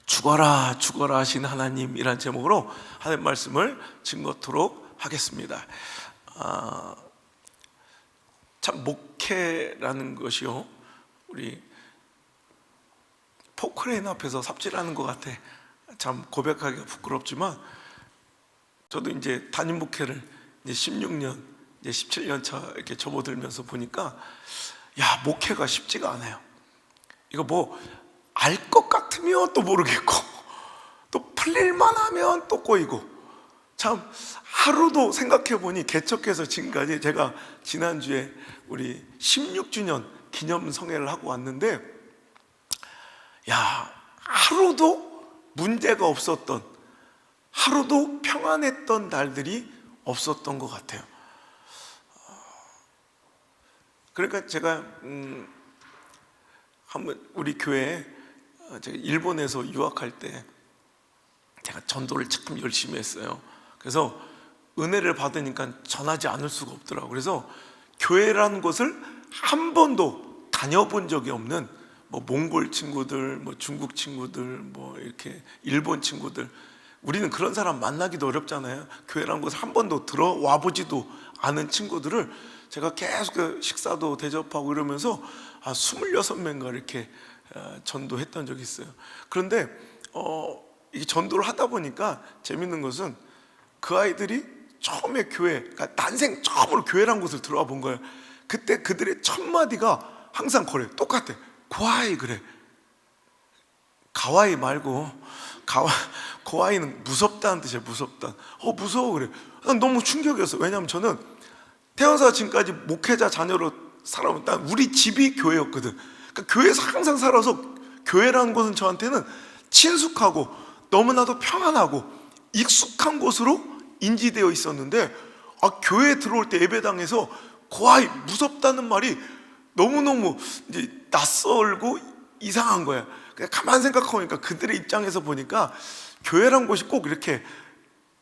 죽어라 죽어라 하신 하나님이란 제목으로 하나님 말씀을 증거토록 하겠습니다. 참 목회라는 것이요, 우리 포크레인 앞에서 삽질하는 것 같아. 참 고백하기가 부끄럽지만 저도 이제 담임 목회를 이제 16년, 이제 17년 차 이렇게 접어들면서 보니까 야, 목회가 쉽지가 않아요. 이거 뭐 알 것 같으면 또 모르겠고, 또 풀릴만 하면 또 꼬이고, 참 하루도 생각해 보니 개척해서 지금까지 제가 지난주에 우리 16주년 기념 성회를 하고 왔는데, 야, 하루도 문제가 없었던, 하루도 평안했던 날들이 없었던 것 같아요. 그러니까 제가 한번 우리 교회에 제가 일본에서 유학할 때 제가 전도를 참 열심히 했어요. 그래서 은혜를 받으니까 전하지 않을 수가 없더라고요. 그래서 교회라는 곳을 한 번도 다녀본 적이 없는 뭐 몽골 친구들, 뭐 중국 친구들, 뭐 이렇게 일본 친구들, 우리는 그런 사람 만나기도 어렵잖아요. 교회라는 곳을 한 번도 들어와 보지도 않은 친구들을 제가 계속 그 식사도 대접하고 이러면서 26명인가 이렇게 전도했던 적이 있어요. 그런데 이게 전도를 하다 보니까 재밌는 것은 그 아이들이 처음에 교회, 그러니까 난생 처음으로 교회라는 곳을 들어와 본 거예요. 그때 그들의 첫 마디가 항상 그래, 똑같아. 고아이. 그래. 가와이 말고 고아이는 무섭다는 뜻이에요. 무섭다. 무서워. 그래. 난 너무 충격이었어. 왜냐하면 저는 태어나서 지금까지 목회자 자녀로 살아온, 우리 집이 교회였거든. 그러니까 교회에서 항상 살아서 교회라는 곳은 저한테는 친숙하고 너무나도 평안하고 익숙한 곳으로 인지되어 있었는데, 교회에 들어올 때 예배당에서 고아이, 무섭다는 말이 너무너무 이제 낯설고 이상한 거야. 그냥 가만 생각해보니까 그들의 입장에서 보니까 교회란 곳이 꼭 이렇게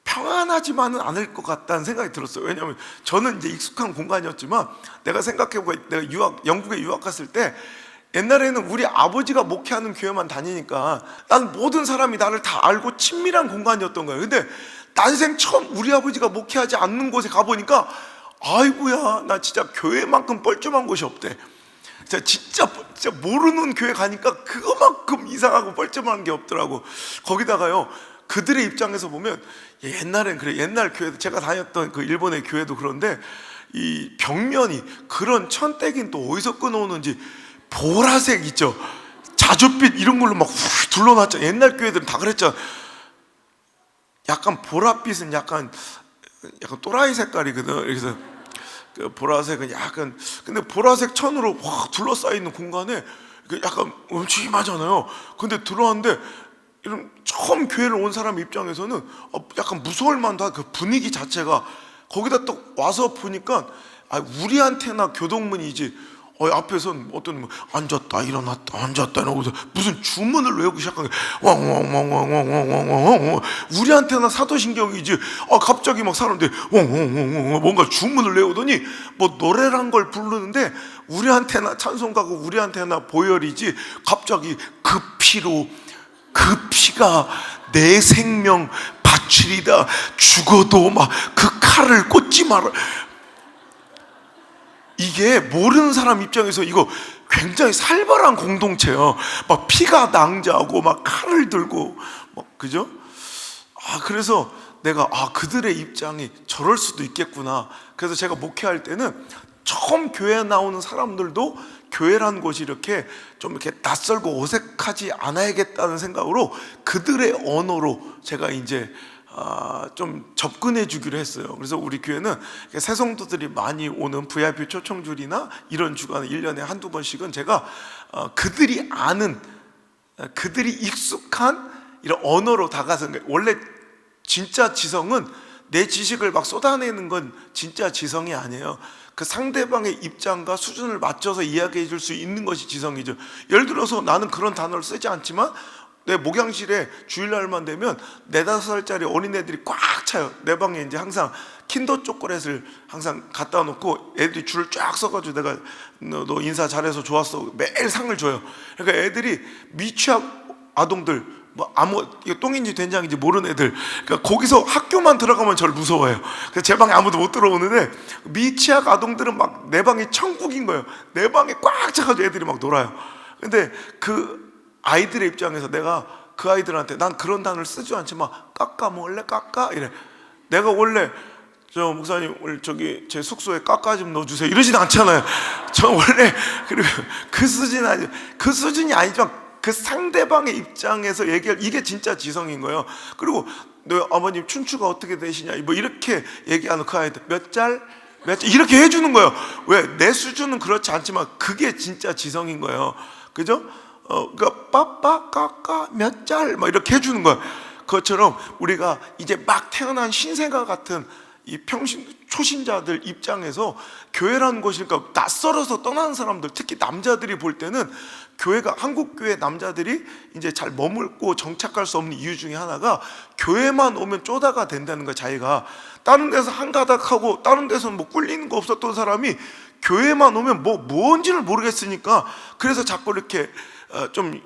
평안하지만은 않을 것 같다는 생각이 들었어요. 왜냐하면 저는 이제 익숙한 공간이었지만, 내가 생각해보고 내가 영국에 유학 갔을 때 옛날에는 우리 아버지가 목회하는 교회만 다니니까 난 모든 사람이 나를 다 알고 친밀한 공간이었던 거예요. 근데 난생 처음 우리 아버지가 목회하지 않는 곳에 가보니까 아이고야, 나 진짜 교회만큼 뻘쭘한 곳이 없대. 진짜 모르는 교회 가니까 그거만큼 이상하고 뻘쭘한 게 없더라고. 거기다가요, 그들의 입장에서 보면 옛날엔 그래, 옛날 교회도, 제가 다녔던 그 일본의 교회도 그런데 이 벽면이 그런 천대긴 또 어디서 끊어오는지 보라색 있죠, 자줏빛 이런 걸로 막 후 둘러놨죠. 옛날 교회들은 다 그랬죠. 약간 보랏빛은 약간 또라이 색깔이거든. 그래서 그 보라색은 약간, 근데 보라색 천으로 확 둘러싸여 있는 공간에 약간 음침하잖아요. 근데 들어왔는데 이런 처음 교회를 온 사람 입장에서는 약간 무서울 만도 한 그 분위기 자체가, 거기다 또 와서 보니까 우리한테나 교동문이지, 앞에선 어떤 뭐 앉았다 일어났다 앉았다 이러고서 무슨 주문을 외우기 시작한 게 왕왕왕왕왕왕왕왕, 우리한테나 사도신경이지. 갑자기 막 사람들이 왕왕왕왕 뭔가 주문을 외우더니 뭐 노래란 걸 부르는데 우리한테나 찬송가고 우리한테나 보혈이지, 갑자기 그 피로, 그 피가 내 생명 바치리다, 죽어도 막 그 칼을 꽂지 마라. 이게 모르는 사람 입장에서 이거 굉장히 살벌한 공동체예요. 막 피가 낭자하고 막 칼을 들고 막, 그죠? 그래서 내가 그들의 입장이 저럴 수도 있겠구나. 그래서 제가 목회할 때는 처음 교회에 나오는 사람들도 교회라는 곳이 이렇게 좀 이렇게 낯설고 어색하지 않아야겠다는 생각으로 그들의 언어로 제가 이제 좀 접근해 주기로 했어요. 그래서 우리 교회는 새 성도들이 많이 오는 VIP 초청줄이나 이런 주간에 1년에 한두 번씩은 제가 그들이 아는, 그들이 익숙한 이런 언어로 다가서, 원래 진짜 지성은 내 지식을 막 쏟아내는 건 진짜 지성이 아니에요. 그 상대방의 입장과 수준을 맞춰서 이야기해 줄 수 있는 것이 지성이죠. 예를 들어서 나는 그런 단어를 쓰지 않지만 내 목양실에 주일날만 되면 4-5살짜리 어린애들이 꽉 차요. 내 방에 이제 항상 킨더 초콜릿을 항상 갖다 놓고 애들이 줄을 쫙 서가지고 내가 너 인사 잘해서 좋았어 매일 상을 줘요. 그러니까 애들이 미취학 아동들 뭐 이거 똥인지 된장인지 모르는 애들, 그러니까 거기서 학교만 들어가면 저를 무서워해요. 그래서 제 방에 아무도 못 들어오는데 미취학 아동들은 막 내 방이 천국인 거예요. 내 방에 꽉 차가지고 애들이 막 놀아요. 근데 그 아이들의 입장에서 내가 그 아이들한테 난 그런 단어를 쓰지 않지만 깎아 먹을래? 깎아? 이래. 내가 원래 저 목사님 오늘 저기 제 숙소에 깎아 좀 넣어주세요 이러진 않잖아요. 저 원래 그리고 그 수준이 아니지만 그 상대방의 입장에서 얘기할, 이게 진짜 지성인 거예요. 그리고 너 어머님 춘추가 어떻게 되시냐 뭐 이렇게 얘기하는 그 아이들 몇 짤 이렇게 해주는 거예요. 왜? 내 수준은 그렇지 않지만 그게 진짜 지성인 거예요. 그죠? 그러니까 빠빠 까까 몇 짤 막 이렇게 해주는 거예요. 그것처럼 우리가 이제 막 태어난 신생아 같은 이 초신자들 입장에서 교회라는 곳이니까 낯설어서 떠나는 사람들, 특히 남자들이 볼 때는 교회가, 한국 교회 남자들이 이제 잘 머물고 정착할 수 없는 이유 중에 하나가 교회만 오면 쪼다가 된다는 거야. 자기가 다른 데서 한가닥하고 다른 데서는 뭐 꿀리는 거 없었던 사람이 교회만 오면 뭔지를 모르겠으니까, 그래서 자꾸 이렇게 좀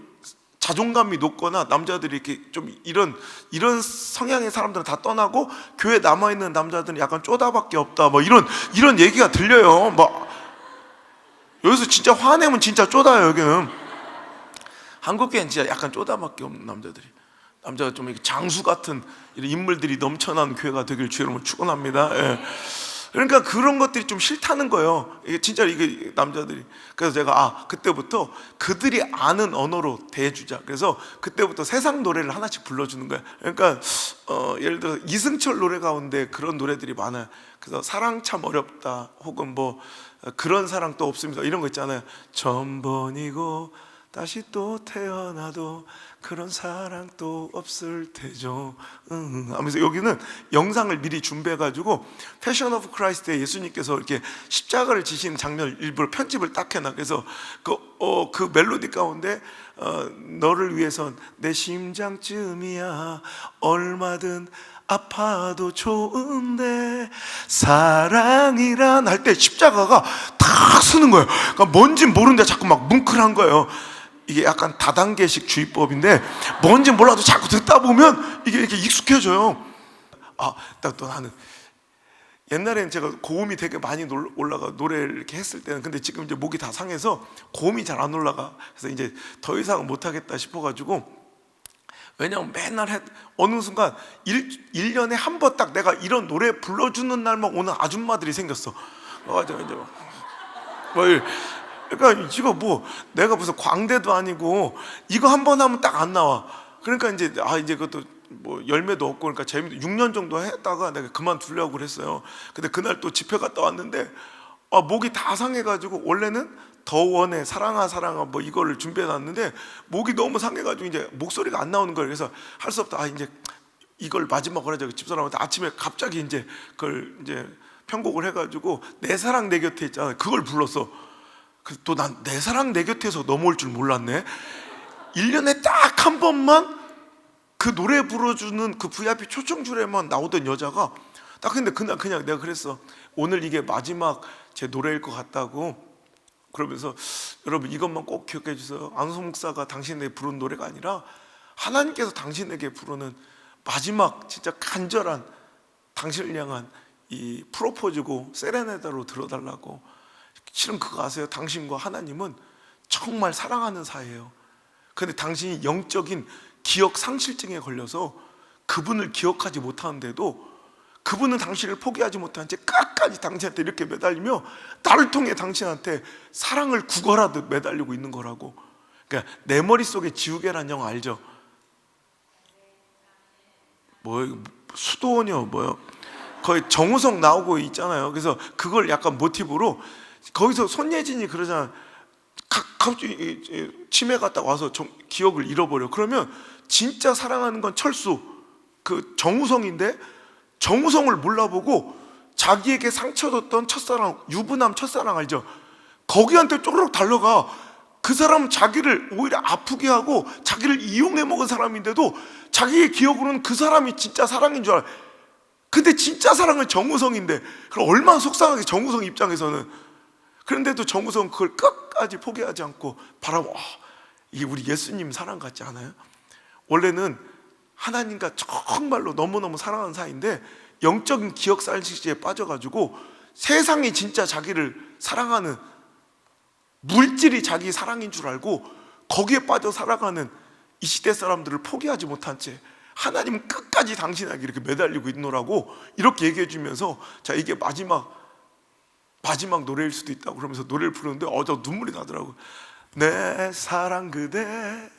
자존감이 높거나 남자들이 이렇게 좀 이런 성향의 사람들은 다 떠나고 교회에 남아있는 남자들은 약간 쪼다밖에 없다 뭐 이런 얘기가 들려요. 뭐 여기서 진짜 화내면 진짜 쪼다예요. 여기는 한국교회는 진짜 약간 쪼다밖에 없는 남자가 좀 이렇게 장수 같은 이런 인물들이 넘쳐나는 교회가 되길 주의 이름으로 축원합니다. 예. 그러니까 그런 것들이 좀 싫다는 거예요. 이게 진짜 이게 남자들이. 그래서 제가 그때부터 그들이 아는 언어로 대해주자. 그래서 그때부터 세상 노래를 하나씩 불러주는 거예요. 그러니까 예를 들어 이승철 노래 가운데 그런 노래들이 많아요. 그래서 사랑 참 어렵다, 혹은 뭐 그런 사랑 또 없습니다, 이런 거 있잖아요. 전번이고 다시 또 태어나도 그런 사랑 또 없을 테죠. 하면서 여기는 영상을 미리 준비해가지고 패션 오브 크라이스트에 예수님께서 이렇게 십자가를 지시는 장면을 일부러 편집을 딱 해놔. 그래서 그 멜로디 가운데 너를 위해선 내 심장쯤이야 얼마든 아파도 좋은데 사랑이란 할 때 십자가가 탁 서는 거예요. 그러니까 뭔지 모르는데 자꾸 막 뭉클한 거예요. 이게 약간 다단계식 주의법인데 뭔지 몰라도 자꾸 듣다 보면 이게 이렇게 익숙해져요. 또 나는 옛날에는 제가 고음이 되게 많이 올라가 노래를 이렇게 했을 때는, 근데 지금 이제 목이 다 상해서 고음이 잘 안 올라가. 그래서 이제 더 이상 못하겠다 싶어가지고, 왜냐면 맨날 어느 순간 1년에 한 번 딱 내가 이런 노래 불러주는 날만 오는 아줌마들이 생겼어. 그러니까 이거 뭐 내가 무슨 광대도 아니고 이거 한 번 하면 딱 안 나와. 그러니까 이제 이제 그것도 뭐 열매도 없고, 그러니까 6년 정도 했다가 내가 그만두려고 그랬어요. 근데 그날 또 집회 갔다 왔는데 목이 다 상해가지고, 원래는 더 원해 사랑아 뭐 이거를 준비해놨는데 목이 너무 상해가지고 이제 목소리가 안 나오는 거예요. 그래서 할 수 없다. 이제 이걸 마지막으로 하자. 집사람한테 아침에 갑자기 이제 그걸 이제 편곡을 해가지고 내 사랑 내 곁에 있잖아요. 그걸 불렀어. 그래서 또 난 내 사랑 내 곁에서 넘어올 줄 몰랐네. 1년에 딱 한 번만 그 노래 불러주는 그 VIP 초청줄에만 나오던 여자가 딱, 근데 그날 그냥 내가 그랬어. 오늘 이게 마지막 제 노래일 것 같다고. 그러면서 여러분 이것만 꼭 기억해 주세요. 안소 목사가 당신에게 부른 노래가 아니라 하나님께서 당신에게 부르는 마지막 진짜 간절한 당신을 향한 이 프로포즈고 세레나데로 들어달라고. 실은 그거 아세요? 당신과 하나님은 정말 사랑하는 사이예요. 근데 당신이 영적인 기억 상실증에 걸려서 그분을 기억하지 못하는데도 그분은 당신을 포기하지 못한 채 끝까지 당신한테 이렇게 매달리며 나를 통해 당신한테 사랑을 구걸하듯 매달리고 있는 거라고. 그러니까 내 머릿속에 지우개란 영화 알죠? 수도원이요 뭐요? 거의 정우성 나오고 있잖아요. 그래서 그걸 약간 모티브로 거기서 손예진이 그러잖아. 갑자기 치매 갔다 와서 기억을 잃어버려. 그러면 진짜 사랑하는 건 철수, 그 정우성인데 정우성을 몰라보고 자기에게 상처 줬던 첫사랑, 유부남 첫사랑 알죠? 거기한테 쪼르륵 달려가. 그 사람은 자기를 오히려 아프게 하고 자기를 이용해 먹은 사람인데도 자기의 기억으로는 그 사람이 진짜 사랑인 줄 알아. 근데 진짜 사랑은 정우성인데, 그럼 얼마나 속상하게, 정우성 입장에서는. 그런데도 정우성 그걸 끝까지 포기하지 않고 바라보. 이게 우리 예수님 사랑 같지 않아요? 원래는 하나님과 정말로 너무너무 사랑하는 사이인데 영적인 기억상실지에 빠져가지고 세상이 진짜 자기를 사랑하는, 물질이 자기 사랑인 줄 알고 거기에 빠져 살아가는 이 시대 사람들을 포기하지 못한 채 하나님은 끝까지 당신에게 이렇게 매달리고 있노라고 이렇게 얘기해 주면서, 자, 이게 마지막 노래일 수도 있다고 그러면서 노래를 부르는데 저 눈물이 나더라고요. 내 사랑 그대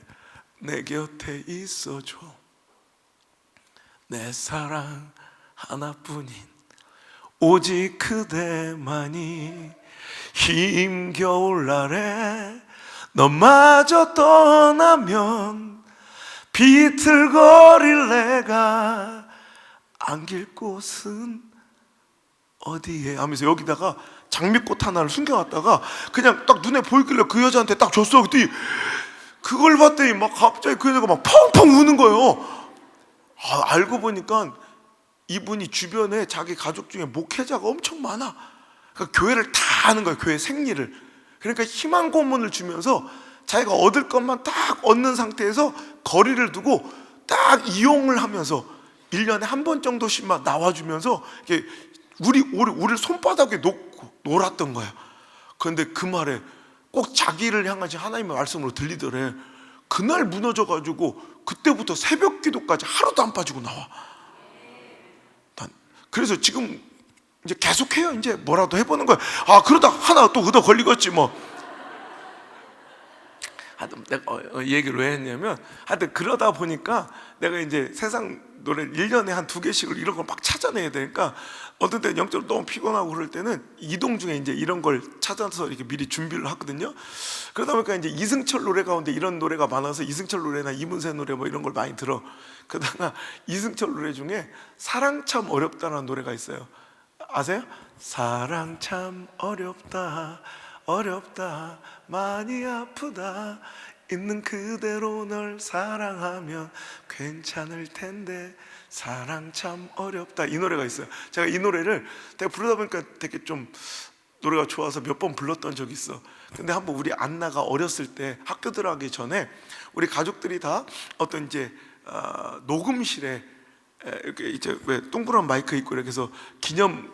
내 곁에 있어줘. 내 사랑 하나뿐인 오직 그대만이 힘겨울 날에 너마저 떠나면 비틀거릴 내가 안길 곳은 어디에 하면서 여기다가 장미꽃 하나를 숨겨놨다가 그냥 딱 눈에 보이길래 그 여자한테 딱 줬어. 그랬더니 그걸 봤더니 막 갑자기 그 여자가 막 펑펑 우는 거예요. 알고 보니까 이분이 주변에 자기 가족 중에 목회자가 엄청 많아. 그러니까 교회를 다 아는 거야, 교회 생리를. 그러니까 희망 고문을 주면서 자기가 얻을 것만 딱 얻는 상태에서 거리를 두고 딱 이용을 하면서 1년에 한 번 정도씩만 나와주면서 이렇게 우리를 손바닥에 놓고 놀았던 거야. 그런데 그 말에 꼭 자기를 향하신 하나님의 말씀으로 들리더래. 그날 무너져가지고 그때부터 새벽 기도까지 하루도 안 빠지고 나와. 그래서 지금 이제 계속해요. 이제 뭐라도 해보는 거야. 그러다 하나 또 얻어 걸리겠지 뭐. 하여튼 내가 얘기를 왜 했냐면, 하여튼 그러다 보니까 내가 이제 세상 노래 1년에 한 2개씩을 이런 걸 막 찾아내야 되니까 어떤 때는 영적으로 너무 피곤하고 그럴 때는 이동 중에 이제 이런 걸 찾아서 이렇게 미리 준비를 하거든요. 그러다 보니까 이제 이승철 노래 가운데 이런 노래가 많아서 이승철 노래나 이문세 노래 뭐 이런 걸 많이 들어. 그러다가 이승철 노래 중에 사랑 참 어렵다라는 노래가 있어요. 아세요? 사랑 참 어렵다 어렵다 많이 아프다 있는 그대로 널 사랑하면 괜찮을 텐데 사랑 참 어렵다, 이 노래가 있어요. 제가 이 노래를 되게 부르다 보니까 되게 좀 노래가 좋아서 몇 번 불렀던 적이 있어. 근데 한번 우리 안나가 어렸을 때 학교 들어가기 전에 우리 가족들이 다 어떤 이제 녹음실에 이렇게 이제 왜 동그란 마이크 있고 이렇게 해서 기념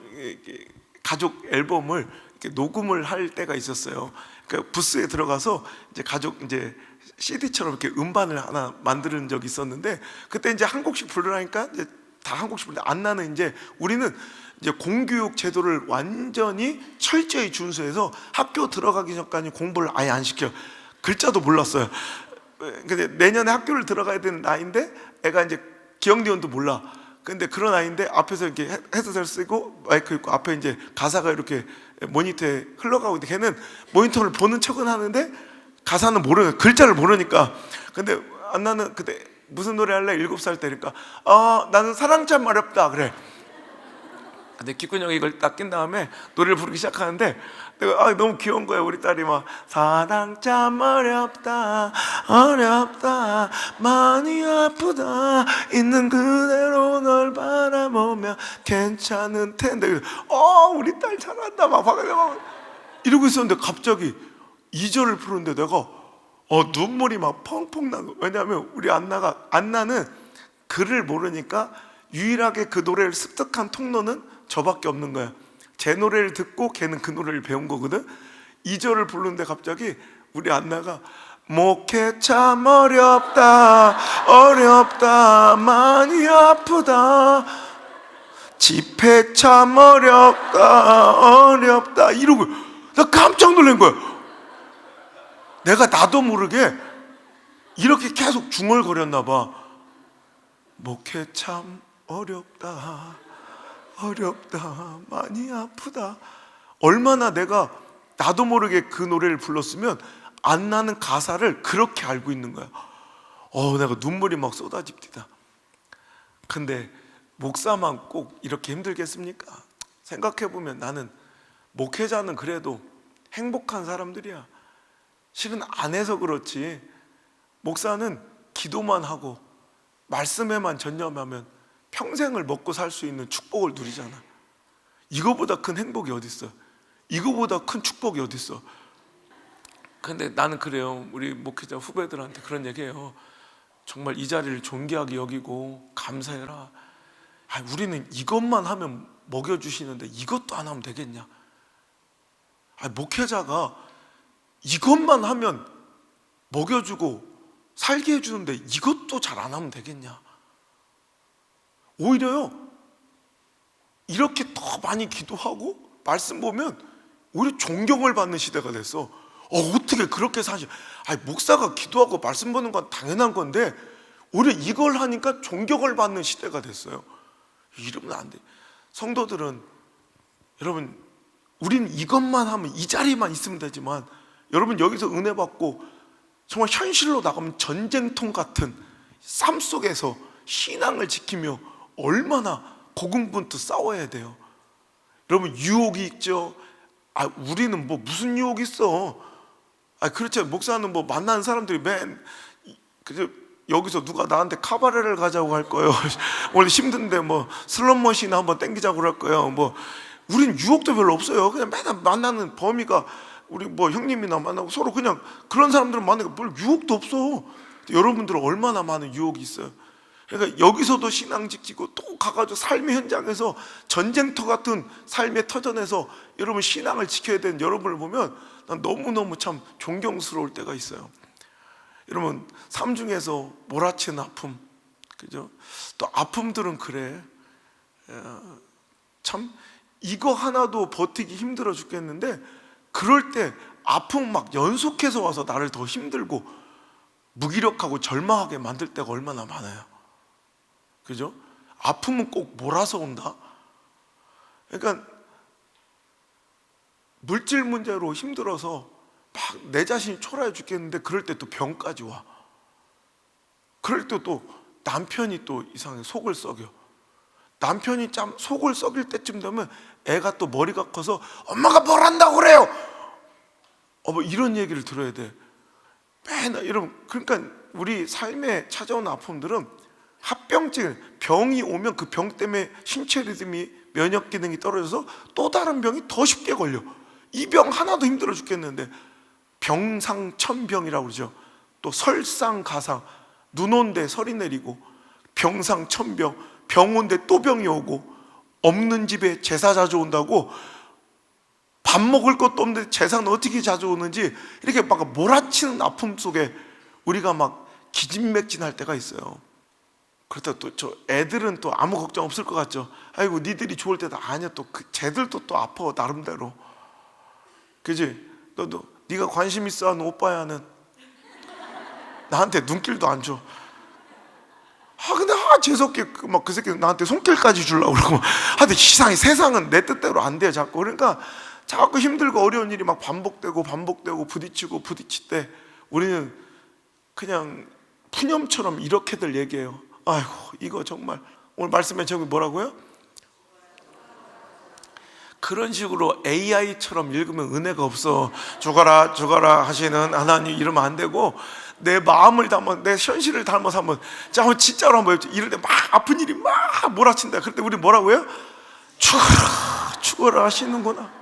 가족 앨범을 이렇게 녹음을 할 때가 있었어요. 그러니까 부스에 들어가서 이제 가족 이제 CD처럼 이렇게 음반을 하나 만드는 적이 있었는데, 그때 이제 한 곡씩 부르라니까 이제 다 한 곡씩 부르는데 안나는 이제 우리는 이제 공교육 제도를 완전히 철저히 준수해서 학교 들어가기 전까지 공부를 아예 안 시켜. 글자도 몰랐어요. 근데 내년에 학교를 들어가야 되는 나이인데 애가 이제 기억니은도 몰라. 근데 그런 아이인데 앞에서 이렇게 헤드셋을 쓰고 마이크 있고 앞에 이제 가사가 이렇게 모니터에 흘러가고 있는데 걔는 모니터를 보는 척은 하는데 가사는 모르는, 글자를 모르니까. 근데 안나는 그때 무슨 노래 할래? 7살 때니까 나는 사랑 참 어렵다 그래. 근데 기꾼 형이 이걸 딱 낀 다음에 노래를 부르기 시작하는데 내가 너무 귀여운 거야. 우리 딸이 막 사랑 참 어렵다 어렵다 많이 아프다 있는 그대로 널 바라보면 괜찮은 텐데 우리 딸 잘한다 막 이러고 있었는데 갑자기 2절을 부르는데 내가 눈물이 막 펑펑 나고. 왜냐하면 우리 안나는 글을 모르니까 유일하게 그 노래를 습득한 통로는 저밖에 없는 거야. 제 노래를 듣고 걔는 그 노래를 배운 거거든. 2절을 부르는데 갑자기 우리 안나가 목회 참 어렵다 어렵다 많이 아프다 집회 참 어렵다 어렵다 이러고 나 깜짝 놀란 거야. 내가 나도 모르게 이렇게 계속 중얼거렸나 봐. 목회 참 어렵다 어렵다 많이 아프다. 얼마나 내가 나도 모르게 그 노래를 불렀으면 안나는 가사를 그렇게 알고 있는 거야. 내가 눈물이 막 쏟아집니다. 근데 목사만 꼭 이렇게 힘들겠습니까? 생각해보면 나는 목회자는 그래도 행복한 사람들이야. 실은 안 해서 그렇지 목사는 기도만 하고 말씀에만 전념하면 평생을 먹고 살 수 있는 축복을 누리잖아. 이거보다 큰 행복이 어딨어? 이거보다 큰 축복이 어딨어? 근데 나는 그래요. 우리 목회자 후배들한테 그런 얘기해요. 정말 이 자리를 존귀하게 여기고 감사해라. 우리는 이것만 하면 먹여주시는데 이것도 안 하면 되겠냐? 목회자가 이것만 하면 먹여주고 살게 해주는데 이것도 잘 안 하면 되겠냐? 오히려요, 이렇게 더 많이 기도하고 말씀 보면 오히려 존경을 받는 시대가 됐어. 어떻게 그렇게 사시? 목사가 기도하고 말씀 보는 건 당연한 건데 오히려 이걸 하니까 존경을 받는 시대가 됐어요. 이러면 안 돼. 성도들은, 여러분, 우린 이것만 하면, 이 자리만 있으면 되지만, 여러분 여기서 은혜 받고 정말 현실로 나가면 전쟁통 같은 삶 속에서 신앙을 지키며 얼마나 고군분투 싸워야 돼요. 여러분, 유혹이 있죠. 우리는 뭐 무슨 유혹이 있어? 그렇죠. 목사는 뭐 만나는 사람들이 그저 여기서 누가 나한테 카바레를 가자고 할 거예요. 오늘 힘든데 뭐 슬롯머신 한번 땡기자고 할 거예요. 뭐 우린 유혹도 별로 없어요. 그냥 맨날 만나는 범위가 우리 뭐 형님이나 만나고 서로 그냥 그런 사람들은 만나고 별 유혹도 없어. 여러분들은 얼마나 많은 유혹이 있어요. 그러니까 여기서도 신앙 지키고 또 가가지고 삶의 현장에서 전쟁터 같은 삶의 터전에서 여러분 신앙을 지켜야 되는 여러분을 보면 난 너무너무 참 존경스러울 때가 있어요. 여러분, 삶 중에서 몰아치는 아픔, 그죠? 또 아픔들은 그래. 참 이거 하나도 버티기 힘들어 죽겠는데 그럴 때 아픔 막 연속해서 와서 나를 더 힘들고 무기력하고 절망하게 만들 때가 얼마나 많아요. 그죠? 아픔은 꼭 몰아서 온다. 그러니까 물질 문제로 힘들어서 막 내 자신이 초라해 죽겠는데 그럴 때 또 병까지 와. 그럴 때 또 남편이 또 이상하게 속을 썩여. 남편이 참 속을 썩일 때쯤 되면 애가 또 머리가 커서 엄마가 뭘 한다고 그래요? 뭐 이런 얘기를 들어야 돼. 맨날 여러분, 그러니까 우리 삶에 찾아오는 아픔들은 합병증, 병이 오면 그 병 때문에 신체 리듬이, 면역 기능이 떨어져서 또 다른 병이 더 쉽게 걸려. 이 병 하나도 힘들어 죽겠는데 병상천병이라고 그러죠. 또 설상가상, 눈 온데 설이 내리고 병상천병, 병 온데 또 병이 오고 없는 집에 제사 자주 온다고 밥 먹을 것도 없는데 제사는 어떻게 자주 오는지 이렇게 막 몰아치는 아픔 속에 우리가 막 기진맥진할 때가 있어요. 그렇다고 또 저 애들은 또 아무 걱정 없을 것 같죠. 아이고 니들이 좋을 때도 아니야. 또 쟤들도 또 아파 나름대로. 그지? 너도 네가 관심 있어 하는 오빠야는 나한테 눈길도 안 줘. 근데 재수없게 막 그 새끼 나한테 손길까지 주려고 그러고. 근데 세상은 내 뜻대로 안 돼 자꾸. 그러니까 자꾸 힘들고 어려운 일이 막 반복되고 부딪히고 부딪힐 때 우리는 그냥 푸념처럼 이렇게들 얘기해요. 아이고 이거 정말 오늘 말씀에 저기 뭐라고요? 그런 식으로 AI처럼 읽으면 은혜가 없어. 죽어라 하시는 하나님 이러면 안 되고 내 마음을 담아 내 현실을 담아서 한번 진짜로 한번 해보자. 이럴 때 막 아픈 일이 막 몰아친다. 그럴 때 우리 뭐라고 해요? 죽어라 하시는구나.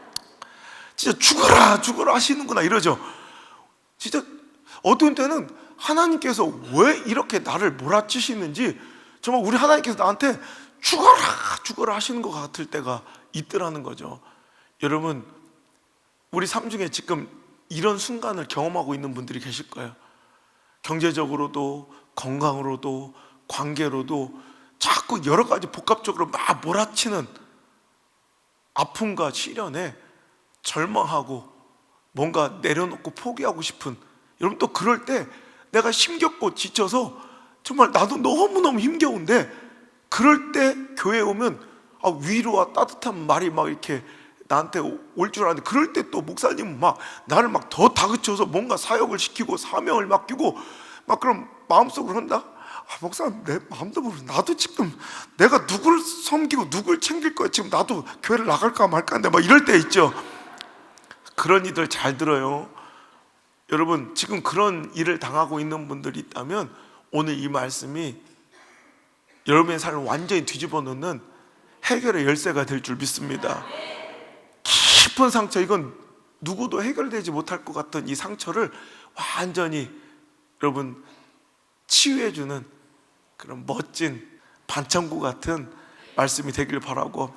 진짜 죽어라 하시는구나 이러죠. 진짜 어떤 때는 하나님께서 왜 이렇게 나를 몰아치시는지 정말 우리 하나님께서 나한테 죽어라 하시는 것 같을 때가 있더라는 거죠. 여러분, 우리 삶 중에 지금 이런 순간을 경험하고 있는 분들이 계실 거예요. 경제적으로도 건강으로도 관계로도 자꾸 여러 가지 복합적으로 막 몰아치는 아픔과 시련에 절망하고 뭔가 내려놓고 포기하고 싶은, 여러분 또 그럴 때 내가 힘겹고 지쳐서 정말 나도 너무너무 힘겨운데 그럴 때 교회에 오면 위로와 따뜻한 말이 막 이렇게 나한테 올 줄 알았는데 그럴 때 또 목사님은 막 나를 막 더 다그쳐서 뭔가 사역을 시키고 사명을 맡기고 막 그럼 마음속으로 한다? 목사 내 마음도 모르고 나도 지금 내가 누굴 섬기고 누굴 챙길 거야. 지금 나도 교회를 나갈까 말까 한데 막 이럴 때 있죠. 그런 이들 잘 들어요. 여러분 지금 그런 일을 당하고 있는 분들이 있다면 오늘 이 말씀이 여러분의 삶을 완전히 뒤집어 놓는 해결의 열쇠가 될 줄 믿습니다. 깊은 상처, 이건 누구도 해결되지 못할 것 같은 이 상처를 완전히 여러분 치유해주는 그런 멋진 반창고 같은 말씀이 되길 바라고,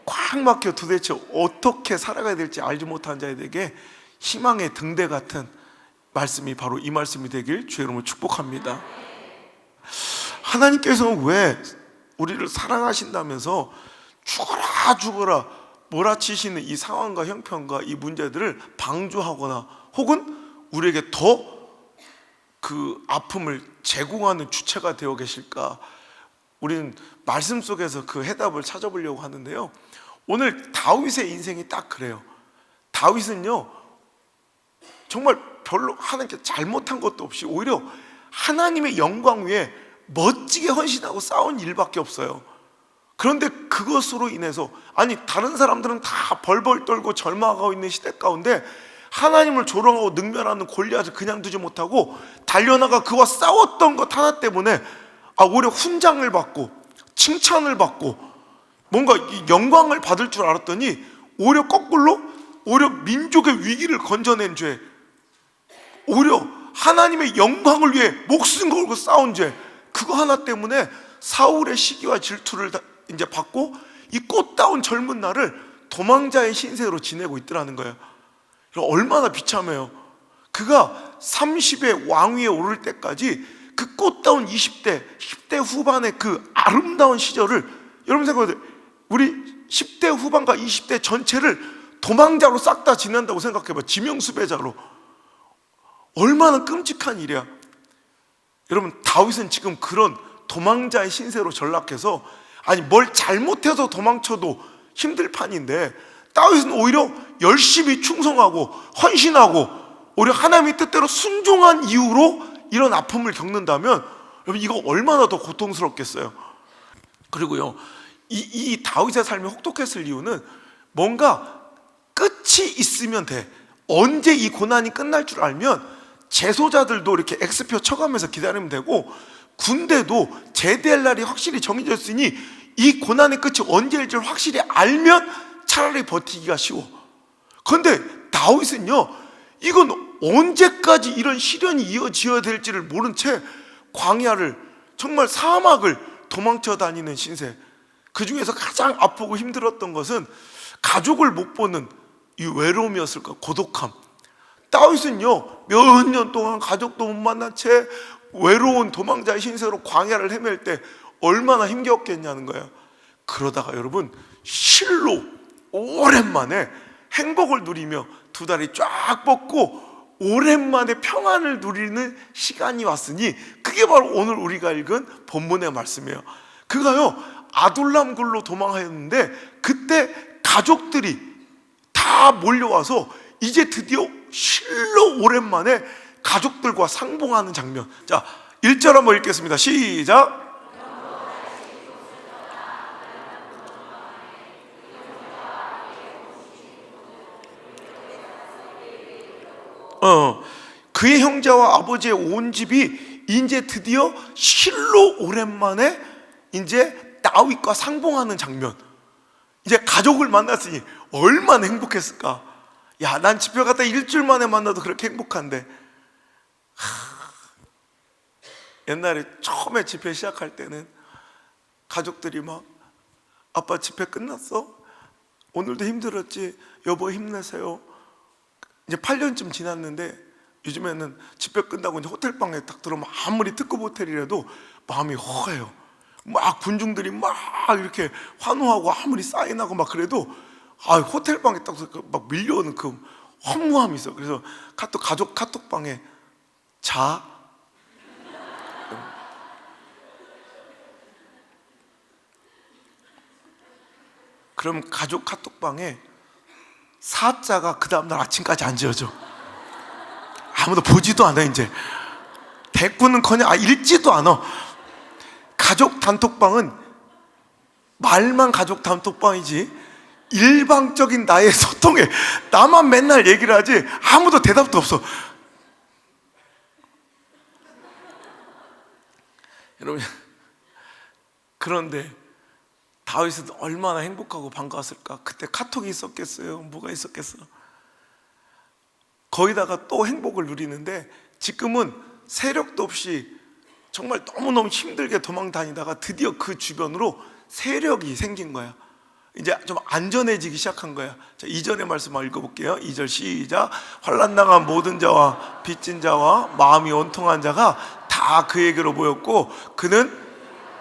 꽉 막혀 도대체 어떻게 살아가야 될지 알지 못한 자에게 희망의 등대 같은 말씀이 바로 이 말씀이 되길 주의 이름으로 축복합니다. 하나님께서는 왜 우리를 사랑하신다면서 죽어라 죽어라 몰아치시는 이 상황과 형편과 이 문제들을 방조하거나 혹은 우리에게 더 그 아픔을 제공하는 주체가 되어 계실까? 우리는 말씀 속에서 그 해답을 찾아보려고 하는데요, 오늘 다윗의 인생이 딱 그래요. 다윗은요 정말 별로 하나님께 잘못한 것도 없이 오히려 하나님의 영광 위에 멋지게 헌신하고 싸운 일밖에 없어요. 그런데 그것으로 인해서, 아니 다른 사람들은 다 벌벌 떨고 절망하고 있는 시대 가운데 하나님을 조롱하고 능멸하는 골리앗을 그냥 두지 못하고 달려나가 그와 싸웠던 것 하나 때문에 오히려 훈장을 받고 칭찬을 받고 뭔가 영광을 받을 줄 알았더니 오히려 거꾸로 오히려 민족의 위기를 건져낸 죄, 오히려 하나님의 영광을 위해 목숨 걸고 싸운 죄, 그거 하나 때문에 사울의 시기와 질투를 이제 받고 이 꽃다운 젊은 날을 도망자의 신세로 지내고 있더라는 거예요. 얼마나 비참해요. 그가 30의 왕위에 오를 때까지 그 꽃다운 20대, 10대 후반의 그 아름다운 시절을, 여러분 생각해보세요. 우리 10대 후반과 20대 전체를 도망자로 싹 다 지낸다고 생각해봐. 지명수배자로. 얼마나 끔찍한 일이야. 여러분, 다윗은 지금 그런 도망자의 신세로 전락해서, 아니 뭘 잘못해서 도망쳐도 힘들 판인데, 다윗은 오히려 열심히 충성하고 헌신하고 오히려 하나님의 뜻대로 순종한 이유로 이런 아픔을 겪는다면 여러분, 이거 얼마나 더 고통스럽겠어요. 그리고요, 이 다윗의 삶이 혹독했을 이유는 뭔가 끝이 있으면 돼. 언제 이 고난이 끝날 줄 알면 제소자들도 이렇게 X표 쳐가면서 기다리면 되고, 군대도 제대할 날이 확실히 정해졌으니 이 고난의 끝이 언제일지 확실히 알면 차라리 버티기가 쉬워. 그런데 다윗은요, 이건 언제까지 이런 시련이 이어져야 될지를 모른 채 광야를, 정말 사막을 도망쳐 다니는 신세. 그 중에서 가장 아프고 힘들었던 것은 가족을 못 보는 이 외로움이었을까, 고독함. 다윗은요 몇 년 동안 가족도 못 만난 채 외로운 도망자의 신세로 광야를 헤맬 때 얼마나 힘겹겠냐는 거예요. 그러다가 여러분, 실로 오랜만에 행복을 누리며 두 다리 쫙 뻗고 오랜만에 평안을 누리는 시간이 왔으니 그게 바로 오늘 우리가 읽은 본문의 말씀이에요. 그가요 아둘람 굴로 도망하였는데 그때 가족들이 다 몰려와서 이제 드디어 실로 오랜만에 가족들과 상봉하는 장면. 자, 1절 한번 읽겠습니다. 시작. 그의 형제와 아버지의 온 집이 이제 드디어 실로 오랜만에 이제 다윗과 상봉하는 장면. 이제 가족을 만났으니 얼마나 행복했을까. 야, 난 집에 갔다 일주일 만에 만나도 그렇게 행복한데. 옛날에 처음에 집회 시작할 때는 가족들이 막, 아빠 집회 끝났어? 오늘도 힘들었지? 여보 힘내세요. 이제 8년쯤 지났는데 요즘에는 집회 끝나고 이제 호텔방에 딱 들어오면 아무리 특급 호텔이라도 마음이 허해요. 막 군중들이 막 이렇게 환호하고 아무리 사인하고 막 그래도 호텔방에 딱 막 밀려오는 그 허무함이 있어. 그래서 가족 카톡방에 자. 그럼 가족 카톡방에 사자가 그 다음날 아침까지 안 지어져. 아무도 보지도 않아. 이제 대꾸는커녕 읽지도 않아. 가족 단톡방은 말만 가족 단톡방이지 일방적인 나의 소통에 나만 맨날 얘기를 하지 아무도 대답도 없어. 여러분, 그런데 다윗은 얼마나 행복하고 반가웠을까. 그때 카톡이 있었겠어요? 뭐가 있었겠어? 거기다가 또 행복을 누리는데 지금은 세력도 없이 정말 너무너무 힘들게 도망 다니다가 드디어 그 주변으로 세력이 생긴 거야. 이제 좀 안전해지기 시작한 거야. 자, 2절의 말씀 읽어볼게요. 2절 시작. 환난당한 모든 자와 빚진 자와 마음이 온통한 자가 다 그에게로 모였고 그는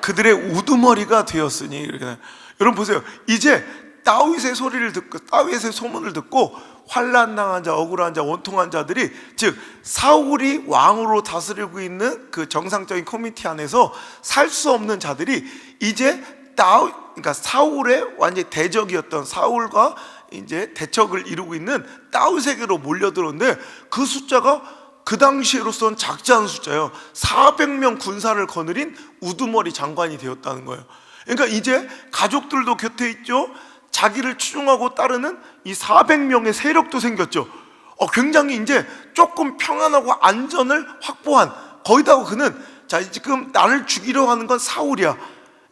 그들의 우두머리가 되었으니. 이렇게. 여러분 보세요. 이제 다윗의 소리를 듣고, 다윗의 소문을 듣고 환난당한 자, 억울한 자, 온통한 자들이, 즉 사울이 왕으로 다스리고 있는 그 정상적인 커뮤니티 안에서 살 수 없는 자들이 이제 그러니까 사울의 완전히 대적이었던, 사울과 이제 대척을 이루고 있는 다윗에게로 몰려들었는데, 그 숫자가 그 당시로서는 작지 않은 숫자예요. 400명 군사를 거느린 우두머리 장관이 되었다는 거예요. 그러니까 이제 가족들도 곁에 있죠. 자기를 추종하고 따르는 이 400명의 세력도 생겼죠. 굉장히 이제 조금 평안하고 안전을 확보한, 거기다가 그는 자 지금 나를 죽이려 하는 건 사울이야.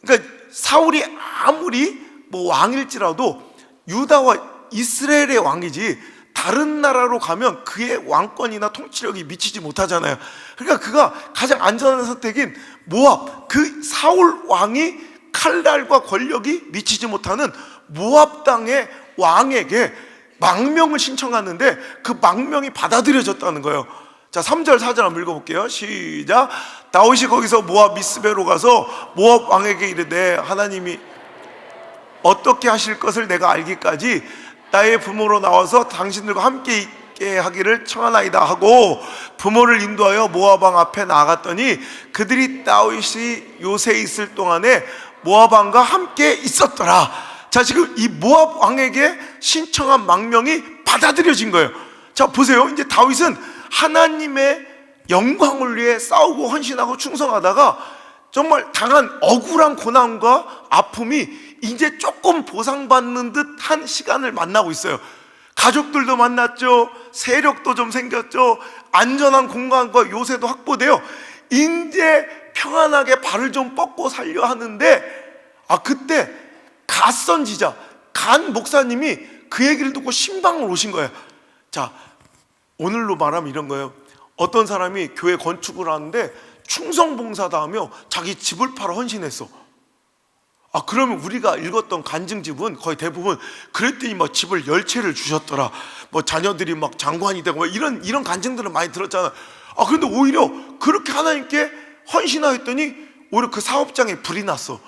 그러니까 사울이 아무리 뭐 왕일지라도 유다와 이스라엘의 왕이지 다른 나라로 가면 그의 왕권이나 통치력이 미치지 못하잖아요. 그러니까 그가 가장 안전한 선택인 모압, 그 사울 왕이 칼날과 권력이 미치지 못하는 모압 땅의 왕에게 망명을 신청하는데 그 망명이 받아들여졌다는 거예요. 자, 3절 4절 한번 읽어볼게요. 시작. 다윗이 거기서 모압 미스베로 가서 모압 왕에게 이르되 하나님이 어떻게 하실 것을 내가 알기까지 나의 부모로 나와서 당신들과 함께 있게 하기를 청하나이다 하고 부모를 인도하여 모압 왕 앞에 나아갔더니 그들이 다윗이 요새에 있을 동안에 모압 왕과 함께 있었더라. 자, 지금 이 모압 왕에게 신청한 망명이 받아들여진 거예요. 자, 보세요. 이제 다윗은 하나님의 영광을 위해 싸우고 헌신하고 충성하다가 정말 당한 억울한 고난과 아픔이 이제 조금 보상받는 듯한 시간을 만나고 있어요. 가족들도 만났죠. 세력도 좀 생겼죠. 안전한 공간과 요새도 확보되어 이제 평안하게 발을 좀 뻗고 살려 하는데, 그때 갓 선지자, 간 목사님이 그 얘기를 듣고 신방을 오신 거예요. 자, 오늘로 말하면 이런 거예요. 어떤 사람이 교회 건축을 하는데 충성봉사다 하며 자기 집을 팔아 헌신했어. 그러면 우리가 읽었던 간증집은 거의 대부분 그랬더니 막 집을 10채를 주셨더라, 뭐 자녀들이 막 장관이 되고 이런 간증들은 많이 들었잖아. 그런데 오히려 그렇게 하나님께 헌신하였더니 오히려 그 사업장에 불이 났어.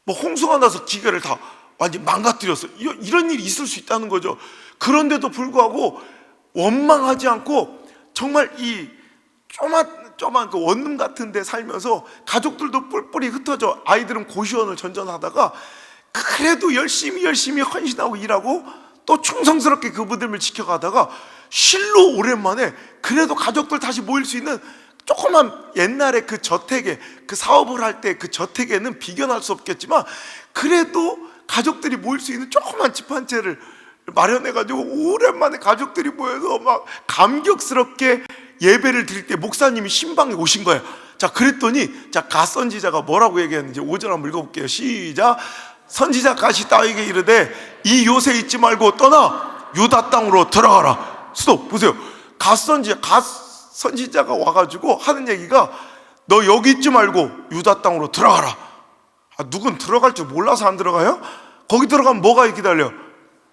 뭐 홍수가 나서 기계를 다 완전히 망가뜨렸어. 이런 일이 있을 수 있다는 거죠. 그런데도 불구하고 원망하지 않고 정말 이 조그만 그 원룸 같은 데 살면서 가족들도 뿔뿔이 흩어져, 아이들은 고시원을 전전하다가 그래도 열심히 헌신하고 일하고 또 충성스럽게 그분들을 지켜가다가 실로 오랜만에 그래도 가족들 다시 모일 수 있는 조그만 옛날에 그 저택에, 그 사업을 할 때 그 저택에는 비견할 수 없겠지만 그래도 가족들이 모일 수 있는 조그만 집 한 채를 마련해가지고 오랜만에 가족들이 모여서 막 감격스럽게 예배를 드릴 때 목사님이 신방에 오신 거예요. 자, 그랬더니 자, 갓 선지자가 뭐라고 얘기했는지 5절 한번 읽어볼게요. 시작. 선지자 갓이 다윗에게 이르되 이 요새 있지 말고 떠나 유다 땅으로 들어가라. 스톱. 보세요. 갓 선지자가 와가지고 하는 얘기가 너 여기 있지 말고 유다 땅으로 들어가라. 누군 들어갈 줄 몰라서 안 들어가요? 거기 들어가면 뭐가 기다려?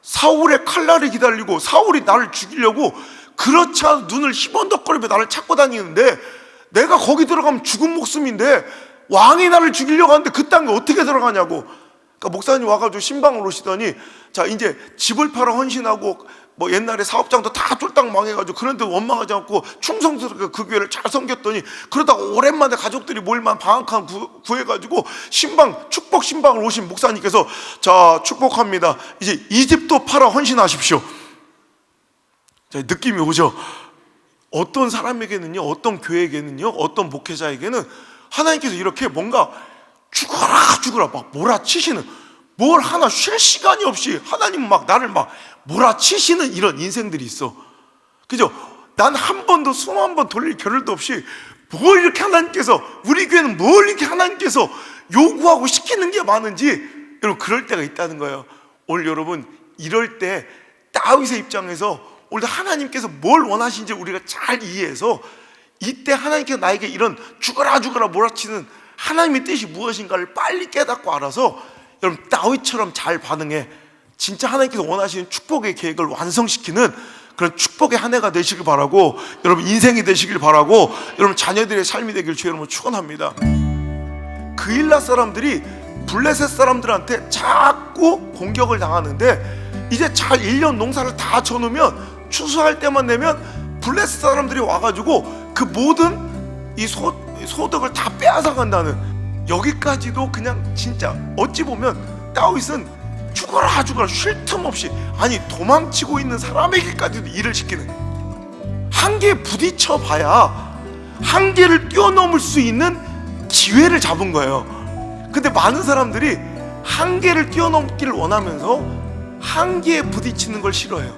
사울의 칼날이 기다리고 사울이 나를 죽이려고 그렇지 않아 눈을 희번덕거리며 나를 찾고 다니는데 내가 거기 들어가면 죽은 목숨인데 왕이 나를 죽이려고 하는데 그 땅에 어떻게 들어가냐고. 그러니까 목사님 와가지고 신방을 오시더니 자, 이제 집을 팔아 헌신하고 뭐 옛날에 사업장도 다 쫄딱 망해가지고 그런데 원망하지 않고 충성스럽게 그 교회를 잘 섬겼더니 그러다가 오랜만에 가족들이 모일만 방학한 구해가지고 축복 신방을 오신 목사님께서 자, 축복합니다. 이제 이 집도 팔아 헌신하십시오. 자, 느낌이 오죠? 어떤 사람에게는요, 어떤 교회에게는요, 어떤 목회자에게는 하나님께서 이렇게 뭔가 죽어라 막 몰아치시는, 뭘 하나 쉴 시간이 없이 하나님 막 나를 막 몰아치시는 이런 인생들이 있어. 그죠? 난 한 번도 숨 한 번 돌릴 겨를도 없이 뭘 이렇게 하나님께서, 우리 교회는 뭘 이렇게 하나님께서 요구하고 시키는 게 많은지, 여러분 그럴 때가 있다는 거예요. 오늘 여러분 이럴 때 다윗의 입장에서 오늘 하나님께서 뭘 원하시는지 우리가 잘 이해해서 이때 하나님께서 나에게 이런 죽어라 죽어라 몰아치는 하나님의 뜻이 무엇인가를 빨리 깨닫고 알아서 여러분 다윗처럼 잘 반응해 진짜 하나님께서 원하시는 축복의 계획을 완성시키는 그런 축복의 한 해가 되시길 바라고, 여러분 인생이 되시길 바라고, 여러분 자녀들의 삶이 되길 주의 이름으로 축원합니다. 그일라 사람들이 블레셋 사람들한테 자꾸 공격을 당하는데, 이제 잘 1년 농사를 다 쳐놓으면 추수할 때만 되면 블레셋 사람들이 와가지고 그 모든 이 소득을 다 빼앗아 간다는, 여기까지도 그냥 진짜 어찌 보면 다윗은 죽어라 죽어라 쉴 틈 없이, 아니 도망치고 있는 사람에게까지도 일을 시키는, 한계에 부딪혀 봐야 한계를 뛰어넘을 수 있는 기회를 잡은 거예요. 근데 많은 사람들이 한계를 뛰어넘기를 원하면서 한계에 부딪히는 걸 싫어해요.